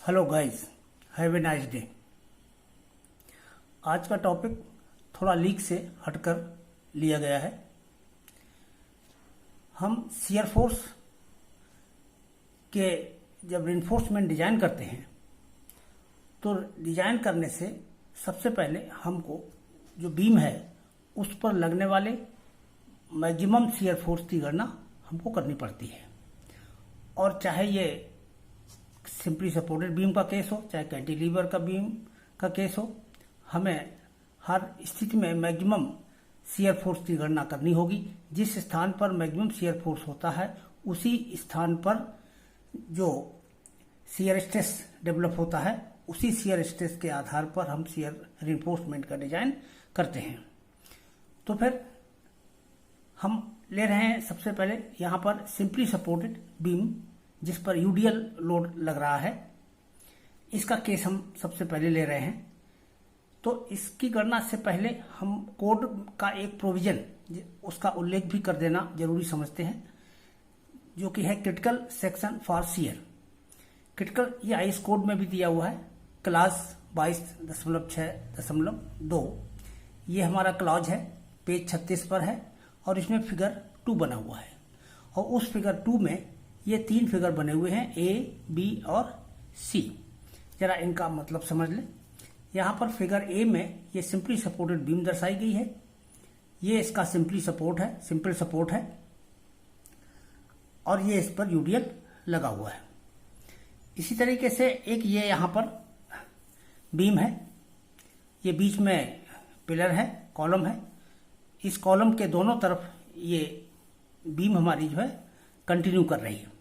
Hello guys, have a nice day. आज का topic थोड़ा लीक से हटकर लिया गया है। हम शियर फोर्स के जब रिइंफोर्समेंट डिजाइन करते हैं तो डिजाइन करने से सबसे पहले हमको जो बीम है उस पर लगने वाले मैक्सिमम शियर फोर्स की गणना हमको करनी पड़ती है। और चाहे ये सिंपली सपोर्टेड बीम का केस हो, चाहे कैंटिलीवर का बीम का केस हो, हमें हर स्थिति में मैक्सिमम शियर फोर्स की गणना करनी होगी। जिस स्थान पर मैक्सिमम शियर फोर्स होता है उसी स्थान पर जो शियर स्ट्रेस डेवलप होता है उसी शियर स्ट्रेस के आधार पर हम शियर रिइंफोर्समेंट का डिजाइन करते हैं। तो फिर हम ले रहे हैं सबसे पहले यहाँ पर सिंपली सपोर्टेड बीम जिस पर यूडीएल लोड लग रहा है, इसका केस हम सबसे पहले ले रहे हैं। तो इसकी गणना से पहले हम कोड का एक प्रोविजन उसका उल्लेख भी कर देना जरूरी समझते हैं, जो कि है critical section for shear. Critical ये आईएस कोड में भी दिया हुआ है, क्लास 22.6.2। ये हमारा क्लॉज है, पेज 36 पर है और इसमें फिगर 2 बना हुआ है। और उस फिगर 2 में ये 3 फिगर बने हुए हैं, ए, बी और सी। जरा इनका मतलब समझ लें। यहाँ पर फिगर ए में ये सिंपली सपोर्टेड बीम दर्शाई गई है। ये इसका सिंपल सपोर्ट है और ये इस पर यूडीएल लगा हुआ है। इसी तरीके से एक ये यहाँ पर बीम है, ये बीच में पिलर है, कॉलम है। इस कॉलम के दोनों तरफ ये बीम हमारी जो है कंटिन्यू कर रही है।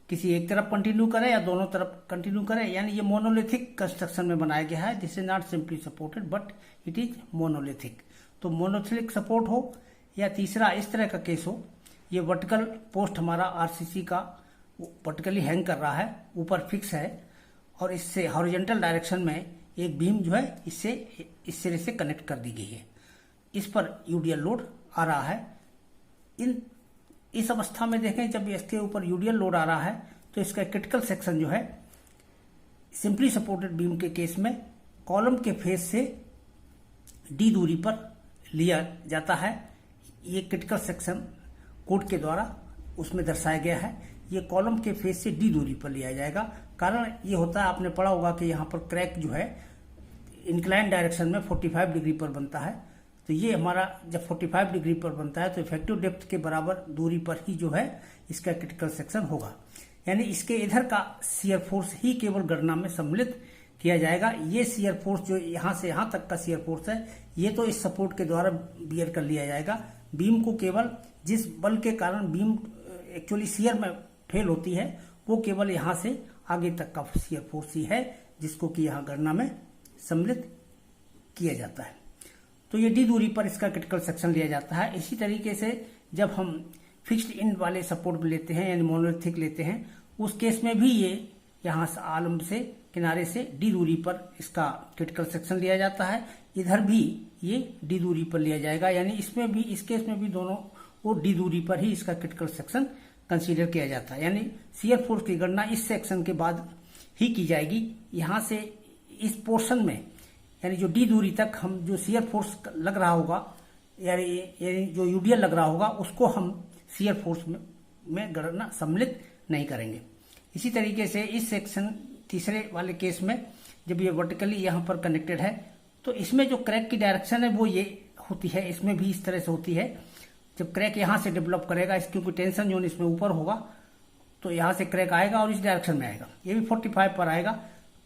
किसी एक तरफ कंटिन्यू करे या दोनों तरफ कंटिन्यू करे, यानी ये मोनोलिथिक कंस्ट्रक्शन में बनाया गया है। This is not simply supported but it is monolithic. तो मोनोलिथिक सपोर्ट हो या तीसरा इस तरह का केस हो, ये वर्टिकल पोस्ट हमारा आरसीसी का वर्टिकली हैंग कर रहा है, ऊपर फिक्स है और इससे हॉरिजॉन्टल डायरेक्शन में एक बीम जो है इससे इस सिरे से कनेक्ट कर दी गई है। इस पर यूडीएल लोड आ रहा है। इस अवस्था में देखें, जब इसके ऊपर यूडीएल लोड आ रहा है तो इसका क्रिटिकल सेक्शन जो है सिंपली सपोर्टेड बीम के केस में कॉलम के फेस से डी दूरी पर लिया जाता है। ये क्रिटिकल सेक्शन कोड के द्वारा उसमें दर्शाया गया है। ये कॉलम के फेस से डी दूरी पर लिया जाएगा। कारण ये होता है, आपने पढ़ा होगा कि यहाँ पर क्रैक जो है इंक्लाइन डायरेक्शन में 45 डिग्री पर बनता है। तो ये हमारा जब 45 डिग्री पर बनता है तो इफेक्टिव डेप्थ के बराबर दूरी पर ही जो है इसका क्रिटिकल सेक्शन होगा। यानी इसके इधर का शियर फोर्स ही केवल गणना में सम्मिलित किया जाएगा। ये शियर फोर्स जो यहाँ से यहाँ तक का शियर फोर्स है, ये तो इस सपोर्ट के द्वारा बियर कर लिया जाएगा। बीम को केवल जिस बल के कारण बीम एक्चुअली शियर में फेल होती है वो केवल यहाँ से आगे तक का शियर फोर्स ही है, जिसको कि यहाँ गणना में सम्मिलित किया जाता है। तो ये डी दूरी पर इसका क्रिटिकल सेक्शन लिया जाता है। इसी तरीके से जब हम फिक्स्ड इंड वाले सपोर्ट लेते हैं यानी मोनोलिथिक लेते हैं, उस केस में भी ये यहाँ से आलम से किनारे से डी दूरी पर इसका क्रिटिकल सेक्शन लिया जाता है। इधर भी ये डी दूरी पर लिया जाएगा, यानी इसमें भी इस केस में भी दोनों वो डी दूरी पर ही इसका क्रिटिकल सेक्शन कंसीडर किया जाता है। यानी शियर फोर्स की गणना इस सेक्शन के बाद ही की जाएगी। यहाँ से इस पोर्शन में यानी जो डी दूरी तक हम जो शियर फोर्स लग रहा होगा यानी जो यूडीएल लग रहा होगा उसको हम शियर फोर्स में गणना सम्मिलित नहीं करेंगे। इसी तरीके से इस सेक्शन तीसरे वाले केस में जब ये वर्टिकली यहाँ पर कनेक्टेड है तो इसमें जो क्रैक की डायरेक्शन है वो ये होती है, इसमें भी इस तरह से होती है। जब क्रैक यहाँ से डेवलप करेगा, क्योंकि टेंशन जोन इसमें ऊपर होगा, तो यहाँ से क्रैक आएगा और इस डायरेक्शन में आएगा, ये भी 45 पर आएगा।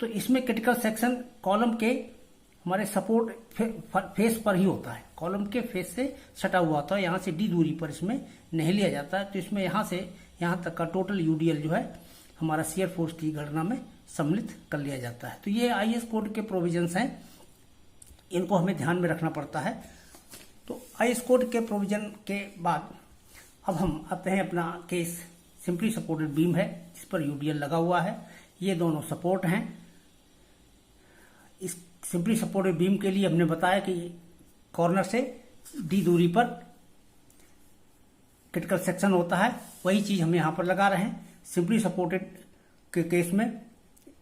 तो इसमें क्रिटिकल सेक्शन कॉलम के हमारे सपोर्ट फेस पर ही होता है, कॉलम के फेस से सटा हुआ होता है। यहाँ से डी दूरी पर इसमें नहीं लिया जाता है। तो इसमें यहाँ से यहाँ तक का टोटल यूडीएल जो है हमारा शियर फोर्स की गणना में सम्मिलित कर लिया जाता है। तो ये आईएस कोड के प्रोविजंस हैं, इनको हमें ध्यान में रखना पड़ता है। तो आईएस कोड के प्रोविजन के बाद अब हम आते हैं अपना केस सिंपली सपोर्टेड बीम है जिस पर यूडीएल लगा हुआ है। ये दोनों सपोर्ट हैं। इस सिंपली सपोर्टेड बीम के लिए हमने बताया कि कॉर्नर से डी दूरी पर क्रिटिकल सेक्शन होता है, वही चीज हम यहाँ पर लगा रहे हैं। सिंपली सपोर्टेड के केस में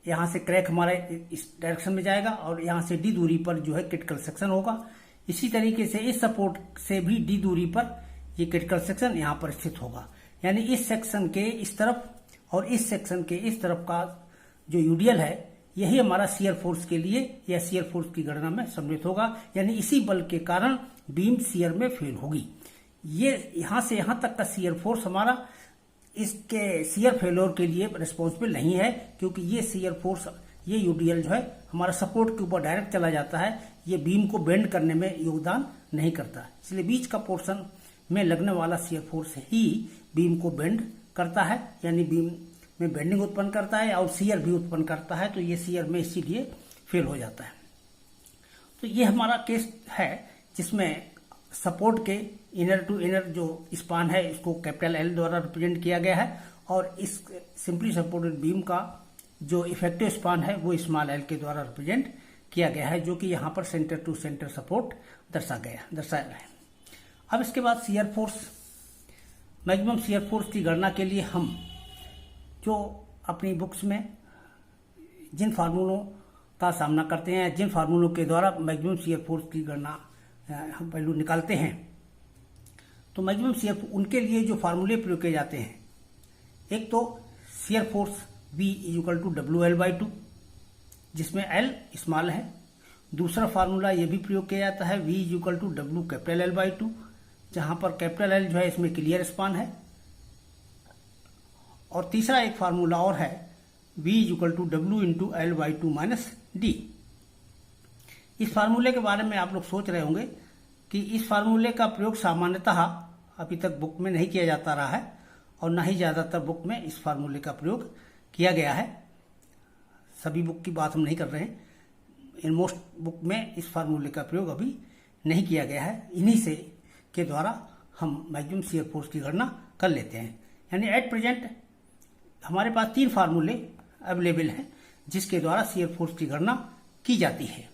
यहाँ से क्रैक हमारा इस डायरेक्शन में जाएगा और यहाँ से डी दूरी पर जो है क्रिटिकल सेक्शन होगा। इसी तरीके से इस सपोर्ट से भी डी दूरी पर ये क्रिटिकल सेक्शन यहाँ पर स्थित होगा। यानी इस सेक्शन के इस तरफ और इस सेक्शन के इस तरफ का जो यूडीएल है यही हमारा शियर फोर्स के लिए या शियर फोर्स की गणना में सम्मिलित होगा। यानी इसी बल के कारण बीम शियर में फेल होगी। ये यहां से यहां तक का शियर फोर्स हमारा इसके शियर फेलोर के लिए रिस्पॉन्सिबल नहीं है, क्योंकि ये शियर फोर्स ये यूडीएल जो है हमारा सपोर्ट के ऊपर डायरेक्ट चला जाता है। ये बीम को बेंड करने में योगदान नहीं करता, इसलिए बीच का पोर्शन में लगने वाला शियर फोर्स ही बीम को बेंड करता है, यानी बीम में बेंडिंग उत्पन्न करता है और शियर भी उत्पन्न करता है। तो ये शियर में इसीलिए फेल हो जाता है। तो ये हमारा केस है जिसमें सपोर्ट के इनर टू इनर जो स्पान है इसको कैपिटल एल द्वारा रिप्रेजेंट किया गया है और इस सिंपली सपोर्टेड बीम का जो इफेक्टिव स्पान है वो स्मॉल एल के द्वारा रिप्रेजेंट किया गया है, जो कि यहाँ पर सेंटर टू सेंटर सपोर्ट दर्शाया गया है। अब इसके बाद shear force, maximum shear force की गणना के लिए हम जो अपनी बुक्स में जिन फार्मूलों का सामना करते हैं, जिन फार्मूलों के द्वारा मैक्सिमम शियर फोर्स की गणना हम वैल्यू निकालते हैं, तो मैक्सिमम शियर उनके लिए जो फार्मूले प्रयोग किए जाते हैं, एक तो shear force V equal to WL/2 जिसमें L स्मॉल है। दूसरा फार्मूला ये भी प्रयोग किया जाता है V equal to W capital L/2 जहां पर कैपिटल L जो है इसमें क्लियर स्पान है। और तीसरा एक फार्मूला और है V equal to W into L/2 minus D। इस फार्मूले के बारे में आप लोग सोच रहे होंगे कि इस फार्मूले का प्रयोग सामान्यतः अभी तक बुक में नहीं किया जाता रहा है और न ही ज्यादातर बुक में इस फार्मूले का प्रयोग किया गया है। सभी बुक की बात हम नहीं कर रहे हैं, इन मोस्ट बुक में इस फार्मूले का प्रयोग अभी नहीं किया गया है। इन्हीं से के द्वारा हम मैक्सिमम शियर फोर्स की गणना कर लेते हैं। यानी एट प्रेजेंट हमारे पास 3 फार्मूले अवेलेबल हैं जिसके द्वारा शियर फोर्स की गणना की जाती है।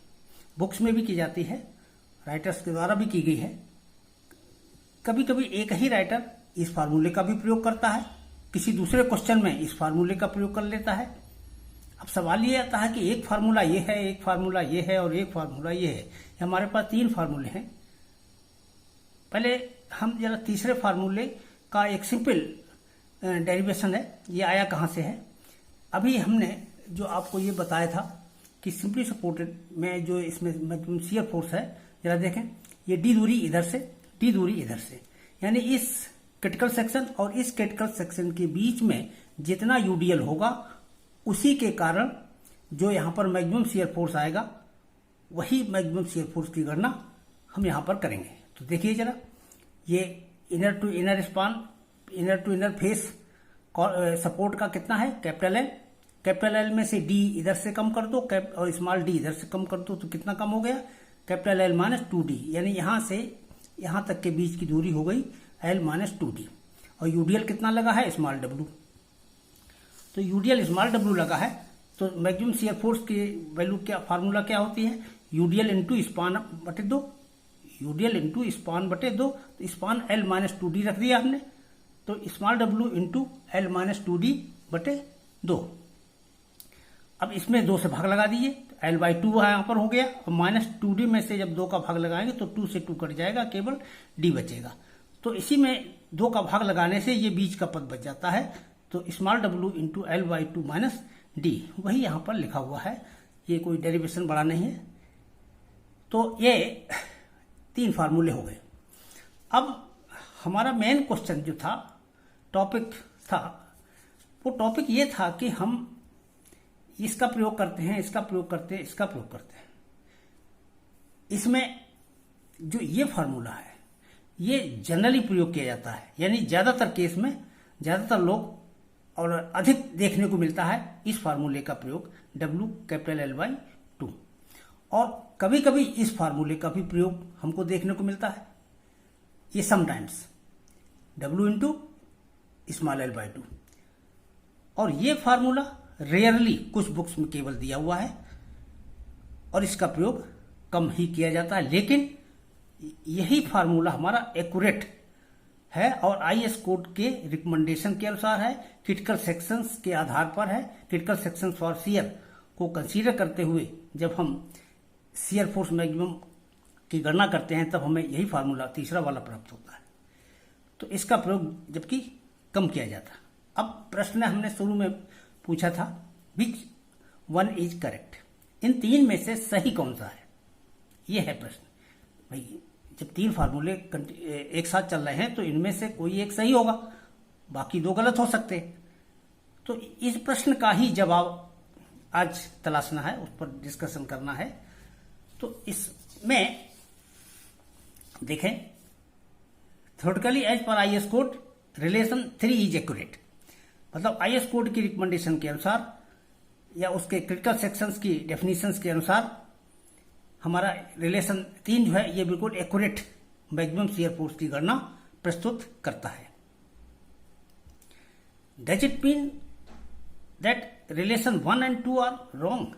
बुक्स में भी की जाती है, राइटर्स के द्वारा भी की गई है। कभी कभी एक ही राइटर इस फार्मूले का भी प्रयोग करता है, किसी दूसरे क्वेश्चन में इस फार्मूले का प्रयोग कर लेता है। अब सवाल ये आता है कि एक फार्मूला ये है, एक फार्मूला ये है और एक फार्मूला ये है। हमारे पास 3 फार्मूले हैं। पहले हम जरा तीसरे फार्मूले का एक सिंपल डेरिवेशन है, ये आया कहाँ से है। अभी हमने जो आपको ये बताया था कि सिंपली सपोर्टेड में जो इसमें मैक्सिमम शियर फोर्स है, जरा देखें, ये डी दूरी इधर से, डी दूरी इधर से, यानी इस क्रिटिकल सेक्शन और इस क्रिटिकल सेक्शन के बीच में जितना यूडीएल होगा उसी के कारण जो यहाँ पर मैक्सिमम शियर फोर्स आएगा वही मैक्सिमम शियर फोर्स की गणना हम यहाँ पर करेंगे। तो देखिए जरा, ये inner to inner span, inner to inner face support का कितना है, कैपिटल एल। कैपिटल एल में से डी इधर से कम कर दो और स्मॉल डी इधर से कम कर दो, तो कितना कम हो गया, कैपिटल एल माइनस 2D। यानी यहां से यहां तक के बीच की दूरी हो गई L माइनस 2D। और यूडीएल कितना लगा है, स्मॉल W। तो यूडीएल स्मॉल W लगा है, तो मैक्सिमम शियर फोर्स की वैल्यू क्या, फार्मूला क्या होती है, यूडीएल इंटू स्पान बटे 2, यूडीएल इंटू स्पान बटे 2। तो स्पान L माइनस 2D रख दिया हमने, तो small W into L minus 2D बटे 2। अब इसमें 2 से भाग लगा दीजिए, तो L/2 यहाँ पर हो गया और माइनस 2D में से जब 2 का भाग लगाएंगे तो 2 से 2 कट जाएगा, केवल D बचेगा। तो इसी में 2 का भाग लगाने से ये बीच का पद बच जाता है। तो small W into L/2 minus D वही यहाँ पर लिखा हुआ है, ये कोई डेरिवेशन बड़ा नहीं है। तो ये 3 फार्मूले हो गए। अब हमारा मेन क्वेश्चन जो था, टॉपिक था, वो टॉपिक ये था कि हम इसका प्रयोग करते हैं, इसका प्रयोग करते हैं, इसका प्रयोग करते हैं। इसमें जो ये फार्मूला है ये जनरली प्रयोग किया जाता है, यानी ज्यादातर केस में ज्यादातर लोग और अधिक देखने को मिलता है इस फार्मूले का प्रयोग W कैपिटल L/2। और कभी कभी इस फार्मूले का भी प्रयोग हमको देखने को मिलता है, ये sometimes W into small L/2। और ये फार्मूला रेयरली कुछ बुक्स में केवल दिया हुआ है और इसका प्रयोग कम ही किया जाता है, लेकिन यही फार्मूला हमारा एक्यूरेट है और IS कोड के रिकमेंडेशन के अनुसार है, क्रिटिकल सेक्शंस के आधार पर है, क्रिटिकल सेक्शंस फॉर शियर को कंसीडर करते हुए जब हम शियर फोर्स मैक्सिमम की गणना करते हैं तब हमें यही फार्मूला तीसरा वाला प्राप्त होता है। तो इसका प्रयोग जबकि कम किया जाता। अब प्रश्न हमने शुरू में पूछा था विच वन इज करेक्ट, इन तीन में से सही कौन सा है, ये है प्रश्न। भाई जब तीन फार्मूले एक साथ चल रहे हैं तो इनमें से कोई एक सही होगा, बाकी दो गलत हो सकते हैं। तो इस प्रश्न का ही जवाब आज तलाशना है, उस पर डिस्कशन करना है। तो इसमें देखें, theoretically as per IS code relation 3 is accurate, मतलब आईएस कोड की रिकमेंडेशन के अनुसार या उसके क्रिटिकल सेक्शंस की डेफिनेशंस के अनुसार हमारा रिलेशन 3 जो है ये बिल्कुल एक्यूरेट मैक्सिमम शियर फोर्स की गणना प्रस्तुत करता है। Does it mean that relation 1 and 2 are wrong?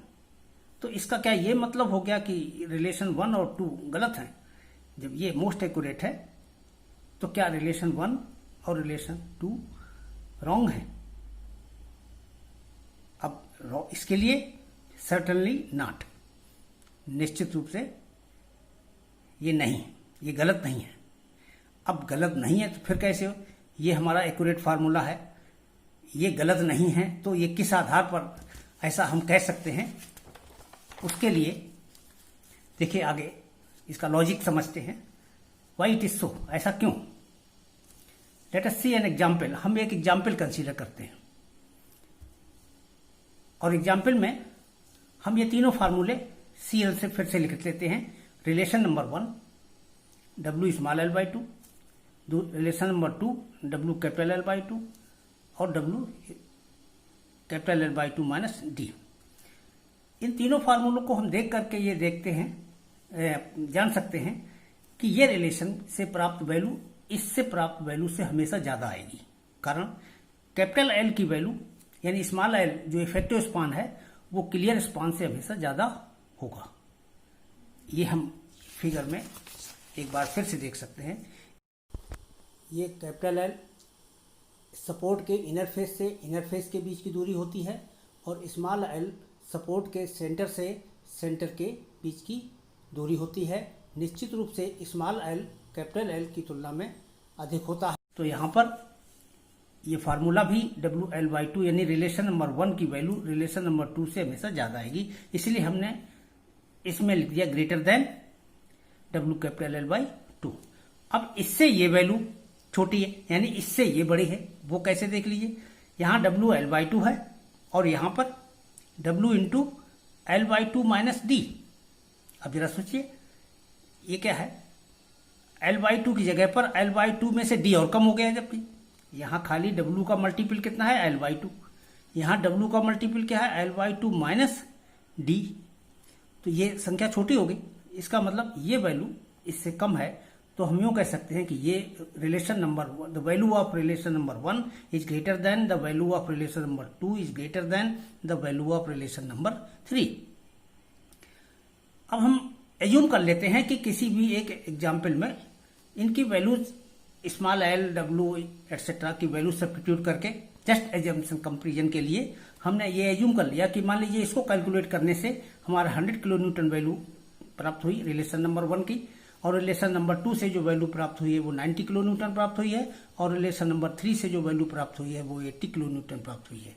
तो इसका क्या ये मतलब हो गया कि रिलेशन 1 और 2 गलत हैं? जब ये मोस्ट एक्यूरेट है तो क्या रिलेशन 1 और रिलेशन 2 रॉन्ग है? अब इसके लिए सर्टनली नॉट, निश्चित रूप से ये नहीं, ये गलत नहीं है। अब गलत नहीं है तो फिर कैसे हो? ये हमारा एक्यूरेट फार्मूला है, ये गलत नहीं है, तो ये किस आधार पर ऐसा हम कह सकते हैं? उसके लिए देखिए आगे इसका लॉजिक समझते हैं। वाई इट इज सो, ऐसा क्यों? Let us see an example. हम एक एग्जाम्पल कंसीडर करते हैं और एग्जाम्पल में हम ये तीनों फार्मूले सीएल से फिर से लिख लेते हैं। Relation number 1 W small l by 2, relation number 2 W capital L by 2 और W capital L by 2 minus D। इन तीनों फार्मूलों को हम देख करके ये देखते हैं, जान सकते हैं कि ये रिलेशन से प्राप्त वैल्यू इससे प्राप्त वैल्यू से हमेशा ज्यादा आएगी। कारण कैपिटल L की वैल्यू यानी स्मॉल l जो इफेक्टिव स्पान है वो क्लियर स्पान से हमेशा ज्यादा होगा। ये हम फिगर में एक बार फिर से देख सकते हैं। ये कैपिटल L सपोर्ट के इनर फेस से इनर फेस के बीच की दूरी होती है और स्मॉल l सपोर्ट के सेंटर से सेंटर के बीच की दूरी होती है। निश्चित रूप से स्मॉल l कैपिटल L की तुलना में अधिक होता है। तो यहाँ पर ये फार्मूला भी WL बाई 2 यानी रिलेशन नंबर 1 की वैल्यू रिलेशन नंबर 2 से हमेशा ज्यादा आएगी, इसलिए हमने इसमें लिख दिया greater than W capital L by 2। अब इससे ये वैल्यू छोटी है यानी इससे ये बड़ी है, वो कैसे देख लीजिए। यहाँ WL बाई 2 है और यहाँ पर W into L by 2 minus D। अब जरा सोचिए ये क्या है, L बाई 2 की जगह पर L बाई 2 में से D और कम हो गया है, जबकि यहाँ खाली W का मल्टीपल कितना है L बाई 2, यहाँ W का मल्टीपल क्या है L बाई 2 माइनस D। तो ये संख्या छोटी हो गई, इसका मतलब ये वैल्यू इससे कम है। तो हम यूँ कह सकते हैं कि ये relation number the value of relation number 1 is greater than the value of relation number 2 is greater than the value of relation number 3। अब हम एज्यूम कर लेते हैं कि किसी भी एक एग्जाम्पल में इनकी values small l W etcetera की वैल्यू सब्स्टिट्यूट करके जस्ट एजम्पशन कंपेरिजन के लिए हमने ये एज्यूम कर लिया कि मान लीजिए इसको कैलकुलेट करने से हमारा 100 किलो न्यूटन वैल्यू प्राप्त हुई रिलेशन नंबर 1 की, और रिलेशन नंबर 2 से जो वैल्यू प्राप्त हुई है वो 90 किलो न्यूटन प्राप्त हुई है, और रिलेशन नंबर 3 से जो वैल्यू प्राप्त हुई है वो 80 किलो न्यूटन प्राप्त हुई है।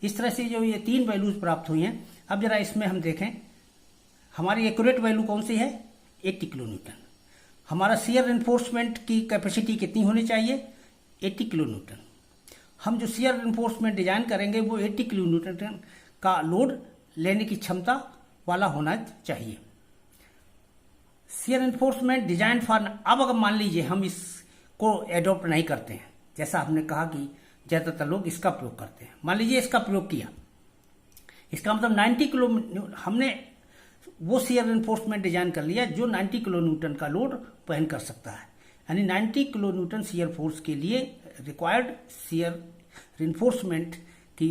इस तरह से जो ये तीन वैल्यूज प्राप्त हुई हैं, अब जरा इसमें हम देखें हमारी एक्यूरेट वैल्यू कौन सी है 80 किलो न्यूटन। हमारा शियर एनफोर्समेंट की कैपेसिटी कितनी होनी चाहिए 80 किलो न्यूटन। हम जो शियर एनफोर्समेंट डिजाइन करेंगे वो 80 किलो न्यूटन का लोड लेने की क्षमता वाला होना चाहिए। शियर एनफोर्समेंट डिजाइन फॉर, अब अगर मान लीजिए हम इसको एडॉप्ट नहीं करते हैं, जैसा हमने कहा कि ज्यादातर लोग इसका प्रयोग करते हैं, मान लीजिए इसका प्रयोग किया, इसका मतलब 90 किलो हमने वो शियर एनफोर्समेंट डिजाइन कर लिया जो 90 किलो न्यूटन का लोड वहन कर सकता है। यानी 90 किलो न्यूटन शियर फोर्स के लिए रिक्वायर्ड शियर एनफोर्समेंट की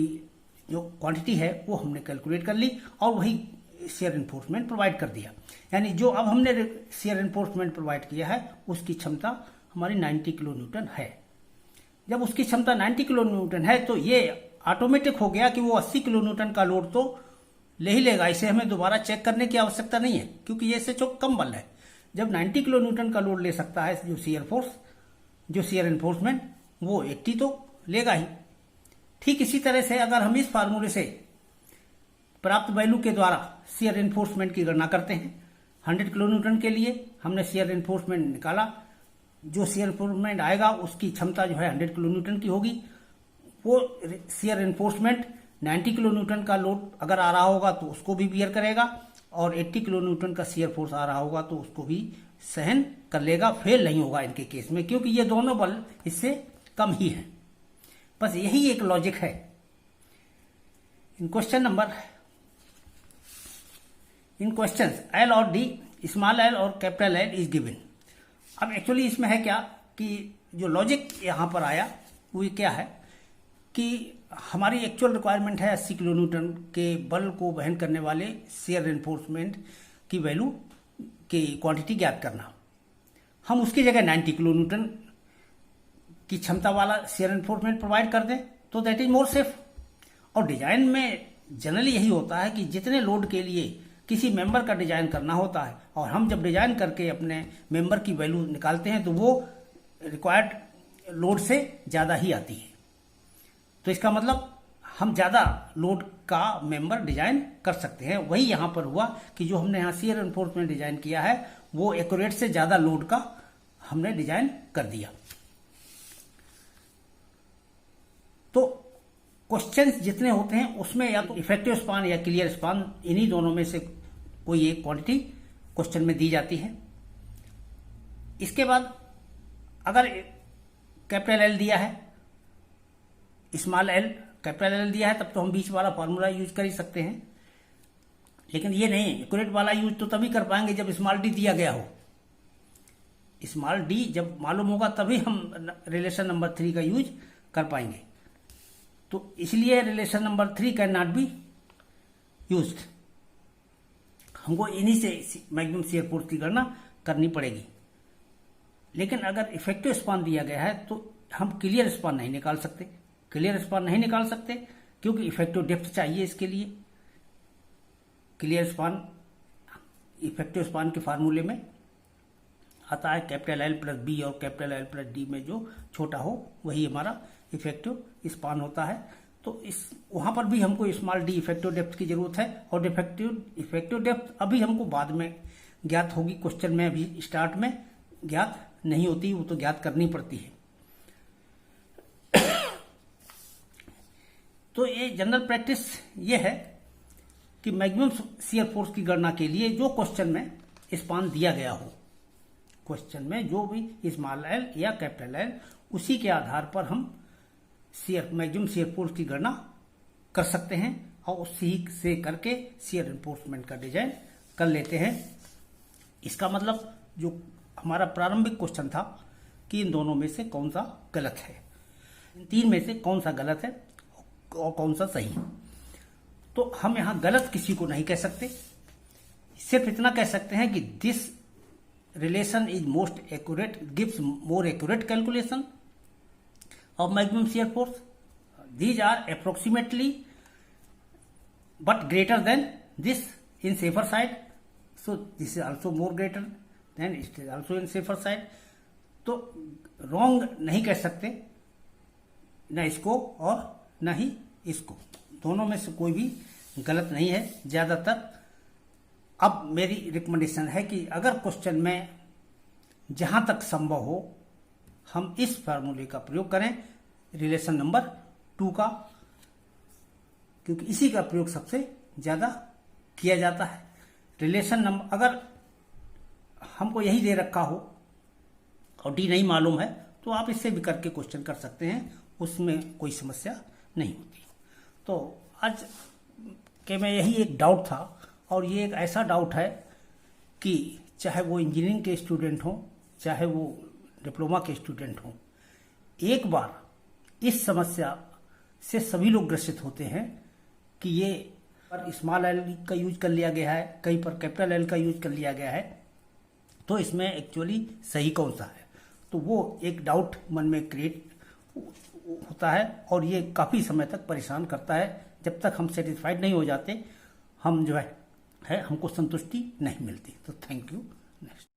जो क्वांटिटी है वो हमने कैलकुलेट कर ली और वही शियर एनफोर्समेंट प्रोवाइड कर दिया। यानी जो अब हमने शियर एनफोर्समेंट प्रोवाइड किया है उसकी क्षमता हमारी 90 किलो न्यूटन है। जब उसकी क्षमता 90 किलो न्यूटन है तो ये ऑटोमेटिक हो गया कि वो 80 किलो न्यूटन का लोड तो ले ही लेगा, इसे हमें दोबारा चेक करने की आवश्यकता नहीं है, क्योंकि ये इससे कम बल है। जब 90 किलो न्यूटन का लोड ले सकता है जो शियर फोर्स, जो शियर एनफोर्समेंट, वो 80 तो लेगा ही। ठीक इसी तरह से अगर हम इस फार्मूले से प्राप्त वैल्यू के द्वारा शियर एनफोर्समेंट की गणना करते हैं, 100 किलो न्यूटन के लिए हमने शियर एनफोर्समेंट निकाला, जो शियर एनफोर्समेंट आएगा उसकी क्षमता जो है 100 किलो न्यूटन की होगी। वो शियर एनफोर्समेंट 90 किलो न्यूटन का लोड अगर आ रहा होगा तो उसको भी बियर करेगा, और 80 किलो न्यूटन का शियर फोर्स आ रहा होगा तो उसको भी सहन कर लेगा, फेल नहीं होगा इनके केस में, क्योंकि ये दोनों बल इससे कम ही हैं। बस यही एक लॉजिक है। इन क्वेश्चन एल और डी, स्मॉल एल और कैपिटल एल इज गिवन। अब एक्चुअली इसमें है क्या कि जो लॉजिक यहां पर आया वो क्या है कि हमारी एक्चुअल रिक्वायरमेंट है 80 किलो न्यूटन के बल को वहन करने वाले शियर एनफोर्समेंट की वैल्यू की क्वांटिटी ज्ञात करना। हम उसकी जगह 90 किलो न्यूटन की क्षमता वाला शियर एनफोर्समेंट प्रोवाइड कर दें तो दैट इज मोर सेफ। और डिजाइन में जनरली यही होता है कि जितने लोड के लिए किसी मेंबर का डिजाइन करना होता है, और हम जब डिजाइन करके अपने मेंबर की वैल्यू निकालते हैं तो वो रिक्वायर्ड लोड से ज्यादा ही आती है। तो इसका मतलब हम ज्यादा लोड का मेंबर डिजाइन कर सकते हैं। वही यहां पर हुआ कि जो हमने यहां शियर एनफोर्समेंट डिजाइन किया है वो एक्यूरेट से ज्यादा लोड का हमने डिजाइन कर दिया। तो क्वेश्चंस जितने होते हैं उसमें या तो इफेक्टिव स्पान या क्लियर स्पान, इन्हीं दोनों में से कोई एक क्वांटिटी क्वेश्चन में दी जाती है। इसके बाद अगर कैपिटल एल दिया है, स्मॉल एल, कैपिटल एल दिया है, तब तो हम बीच वाला फॉर्मूला यूज कर ही सकते हैं। लेकिन ये नहीं, एक्यूरेट वाला यूज तो तभी कर पाएंगे जब स्मॉल डी दिया गया हो। स्मॉल डी जब मालूम होगा तभी हम रिलेशन नंबर 3 का यूज कर पाएंगे। तो इसलिए relation number 3 can not be used. हमको इन्हीं से मैक्सिमम शियर फोर्स की गणना करनी पड़ेगी। लेकिन अगर इफेक्टिव स्पान दिया गया है तो हम क्लियर स्पान नहीं निकाल सकते। क्लियर स्पान नहीं निकाल सकते क्योंकि इफेक्टिव डेप्थ चाहिए इसके लिए। क्लियर स्पान इफेक्टिव स्पान के फार्मूले में आता है कैपिटल एल प्लस बी, और कैपिटल एल प्लस डी में जो छोटा हो वही हमारा इफेक्टिव स्पान होता है। तो इस वहां पर भी हमको स्मॉल डी इफेक्टिव डेप्थ की जरूरत है, और इफेक्टिव डेप्थ अभी हमको बाद में ज्ञात होगी, क्वेश्चन में अभी स्टार्ट में ज्ञात नहीं होती, वो तो ज्ञात करनी पड़ती है। तो ये जनरल प्रैक्टिस ये है कि मैक्सिमम शियर फोर्स की गणना के लिए जो क्वेश्चन में स्पान दिया गया हो, क्वेश्चन में जो भी स्मॉल एल या कैपिटल एल, उसी के आधार पर हम मैक्सिमम शियर फोर्स की गणना कर सकते हैं, और उसी से करके शियर एनफोर्समेंट का डिजाइन कर लेते हैं। इसका मतलब जो हमारा प्रारंभिक क्वेश्चन था कि इन दोनों में से कौन सा गलत है, इन तीन में से कौन सा गलत है और कौन सा सही। तो हम यहां गलत किसी को नहीं कह सकते, सिर्फ इतना कह सकते हैं कि this relation is most accurate, gives more accurate calculation of maximum shear force. These are approximately but greater than this in safer side. So this is also more greater than it is also in safer side. तो wrong नहीं कह सकते, न इसको और न ही इसको, दोनों में से कोई भी गलत नहीं है ज्यादातर। अब मेरी रिकमेंडेशन है कि अगर क्वेश्चन में जहां तक संभव हो हम इस फार्मूले का प्रयोग करें, रिलेशन नंबर 2 का, क्योंकि इसी का प्रयोग सबसे ज्यादा किया जाता है। रिलेशन नंबर अगर हमको यही दे रखा हो और डी नहीं मालूम है तो आप इससे भी करके क्वेश्चन कर सकते हैं, उसमें कोई समस्या नहीं होती। तो आज के में यही एक डाउट था, और ये एक ऐसा डाउट है कि चाहे वो इंजीनियरिंग के स्टूडेंट हों, चाहे वो डिप्लोमा के स्टूडेंट हों, एक बार इस समस्या से सभी लोग ग्रसित होते हैं कि ये पर स्मॉल एल का यूज कर लिया गया है, कहीं पर कैपिटल एल का यूज कर लिया गया है, तो इसमें एक्चुअली सही कौन सा है। तो वो एक डाउट मन में क्रिएट होता है, और ये काफ़ी समय तक परेशान करता है। जब तक हम सेटिस्फाइड नहीं हो जाते हम जो है हमको संतुष्टि नहीं मिलती। तो थैंक यू। नेक्स्ट।